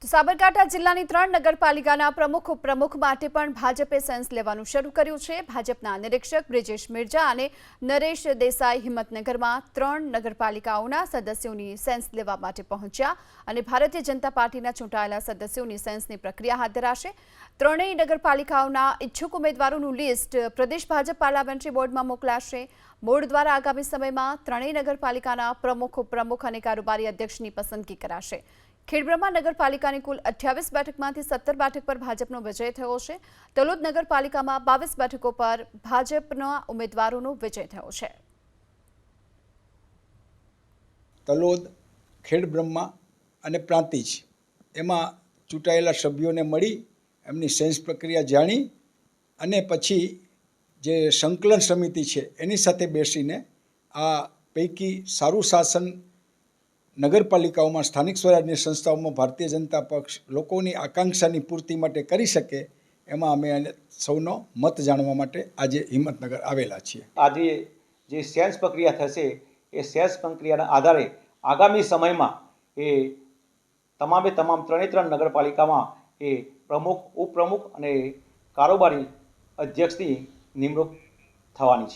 સાબરકાંઠા જિલ્લાની 3 નગરપાલિકાના પ્રમુખ ઉપપ્રમુખ માટે પણ ભાજપે સેન્સ લેવાનું શરૂ કર્યું છે। ભાજપના નિરીક્ષક બ્રિજેશ મિર્જા અને નરેશ દેસાઈ હિંમતનગરમાં 3 નગરપાલિકાઓના સદસ્યોની સેન્સ લેવા માટે પહોંચ્યા અને ભારતીય જનતા પાર્ટીના ચૂંટાયેલા સદસ્યોની સેન્સની પ્રક્રિયા હાથ ધરાશે। ત્રણેય નગરપાલિકાઓના ઇચ્છુક ઉમેદવારોનું લિસ્ટ પ્રદેશ ભાજપ પાર્લામેન્ટરી બોર્ડમાં મોકલાશે। બોર્ડ દ્વારા આગામી સમયમાં ત્રણેય નગરપાલિકાના પ્રમુખ ઉપપ્રમુખ અને કારોબારી અધ્યક્ષની પસંદગી કરાશે। ખેડબ્રહ્મા નગરપાલિકાની કુલ 28 બેઠકમાંથી 17 બેઠક પર ભાજપનો વિજય થયો છે। તલોદ નગરપાલિકામાં 22 બેઠકો પર ભાજપના ઉમેદવારોનો વિજય થયો છે। તલોદ, ખેડબ્રહ્મા અને પ્રાંતિજ એમાં ચૂંટાયેલા સભ્યોને મળી એમની સેન્સ પ્રક્રિયા જાણી અને પછી જે સંકલન સમિતિ છે એની સાથે બેસીને આ પૈકી સારું શાસન નગરપાલિકાઓમાં સ્થાનિક સ્વરાજ્યની સંસ્થાઓમાં ભારતીય જનતા પક્ષ લોકોની આકાંક્ષાની પૂર્તિ માટે કરી શકે એમાં અમે સૌનો મત જાણવા માટે આજે હિંમતનગર આવેલા છીએ। આજે જે સેન્સ પ્રક્રિયા થશે એ સેન્સ પ્રક્રિયાના આધારે આગામી સમયમાં એ તમામે તમામ 3 નગરપાલિકામાં એ પ્રમુખ ઉપપ્રમુખ અને કારોબારી અધ્યક્ષની નિમણૂક થવાની છે।